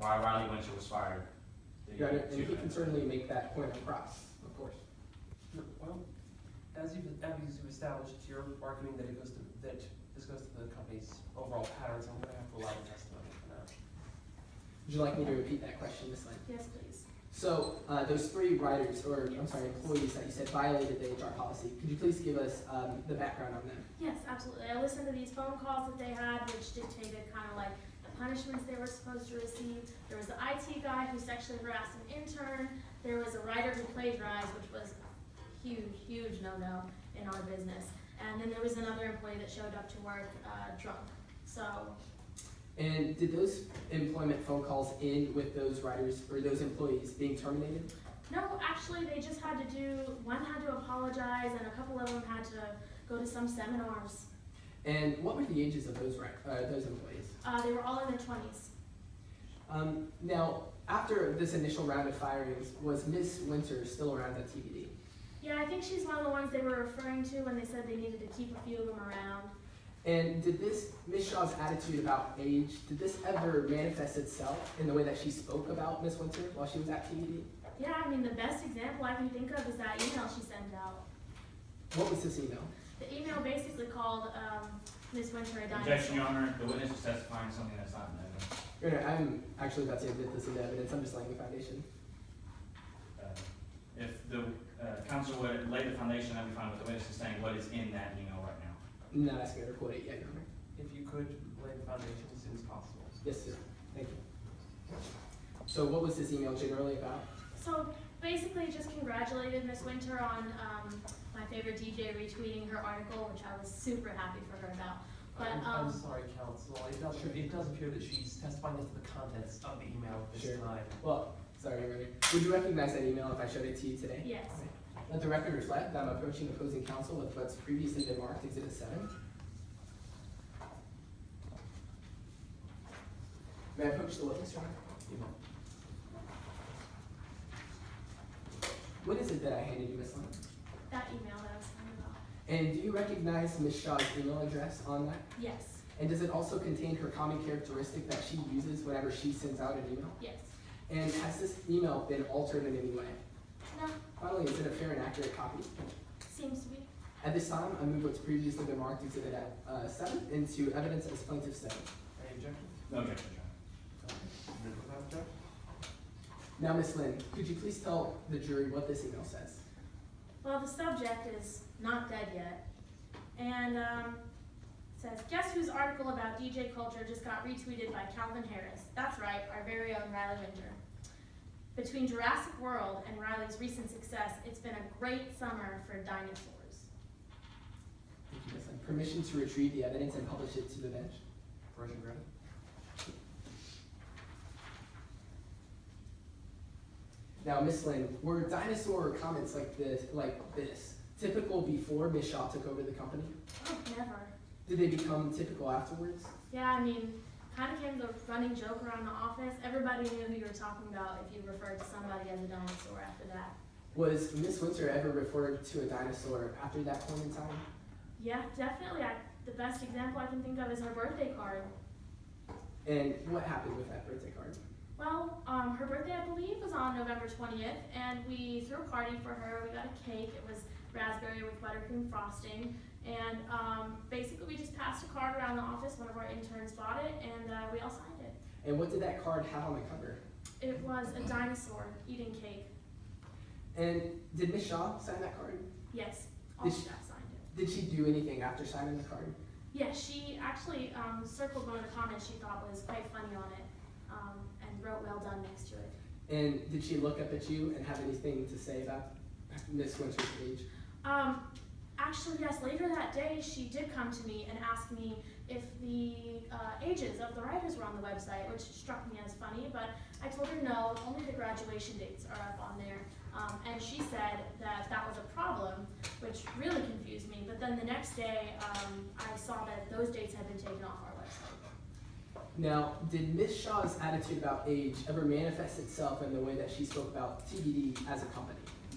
why Riley Winter was fired. Your Honor, and he can certainly make that point across, of course. No, well, as you've established, you're arguing that this goes to the company's overall patterns. I'm going to have to allow the testimony for now. Would you like me to repeat that question, Ms. Lynn? Yes, please. So those three writers, or I'm sorry, employees that you said violated the HR policy, could you please give us the background on them? Yes, absolutely. I listened to these phone calls that they had, which dictated kind of like the punishments they were supposed to receive. There was the IT guy who sexually harassed an intern. There was a writer who plagiarized, which was a huge no-no in our business. And then there was another employee that showed up to work drunk. So. And did those employment phone calls end with those writers or those employees being terminated? No, actually, they just had to one had to apologize, and a couple of them had to go to some seminars. And what were the ages of those employees? They were all in their 20s. Now, after this initial round of firings, was Ms. Winter still around at TBD? Yeah, I think she's one of the ones they were referring to when they said they needed to keep a few of them around. And did Ms. Shaw's attitude about age, did this ever manifest itself in the way that she spoke about Ms. Winter while she was at TBD? Yeah, I mean, the best example I can think of is that email she sent out. What was this email? The email basically called Ms. Winter a dinosaur. Objection, Your Honor. The witness is testifying something that's not in evidence. Your Honor, I'm actually about to admit this into evidence. I'm just laying the foundation. If the counsel would lay the foundation, I'd be fine with the witness is saying what is in that email right now. I'm not asking her to quote it yet, Your Honor. If you could lay the foundation as soon as possible. Yes, sir. Thank you. So what was this email generally about? So basically just congratulated Ms. Winter on my favorite DJ retweeting her article, which I was super happy for her about. But I'm sorry, counsel. It does appear that she's testifying as to the contents of the email at this time. Well, sorry, Your Honor. Would you recognize that email if I showed it to you today? yes. Let the record reflect that I'm approaching opposing counsel with what's previously been marked Exhibit 7. May I approach the witness, Your Honor? What is it that I handed you, Ms. Lynn? That email that I was talking about. And do you recognize Ms. Shaw's email address on that? Yes. And does it also contain her common characteristic that she uses whenever she sends out an email? Yes. And has this email been altered in any way? No. Finally, is it a fair and accurate copy? Seems to be. At this time, I move what's previously been marked Exhibit 7 into evidence as plaintiff said. Any objection? No objection, Your Honor. Without objection? Now, Ms. Lynn, could you please tell the jury what this email says? Well, the subject is not dead yet. And says, guess whose article about DJ culture just got retweeted by Calvin Harris? That's right, our very own Riley Winter. Between Jurassic World and Riley's recent success, it's been a great summer for dinosaurs. Thank you, Ms. Lynn. Permission to retrieve the evidence and publish it to the bench. Permission granted. Now, Ms. Lynn, were dinosaur comments like this typical before Ms. Shaw took over the company? Oh, never. Did they become typical afterwards? Yeah, I mean, kind of came the running joke around the office. Everybody knew who you were talking about if you referred to somebody as a dinosaur after that. Was Ms. Winter ever referred to a dinosaur after that point in time? Yeah, definitely. The best example I can think of is her birthday card. And what happened with that birthday card? Well, her birthday, I believe, was on November 20th, and we threw a party for her. We got a cake. It was raspberry with buttercream frosting. And basically, we just passed a card around the office. One of our interns bought it, and we all signed it. And what did that card have on the cover? It was a dinosaur eating cake. And did Ms. Shaw sign that card? Yes, all staff signed it. Did she do anything after signing the card? Yeah, she actually circled one of the comments she thought was quite funny on it, and wrote "well done" next to it. And did she look up at you and have anything to say about Ms. Winter's age? Actually, yes, later that day, she did come to me and ask me if the ages of the writers were on the website, which struck me as funny, but I told her no, only the graduation dates are up on there. And she said that that was a problem, which really confused me. But then the next day, I saw that those dates had been taken off our website. Now, did Ms. Shaw's attitude about age ever manifest itself in the way that she spoke about TBD as a company?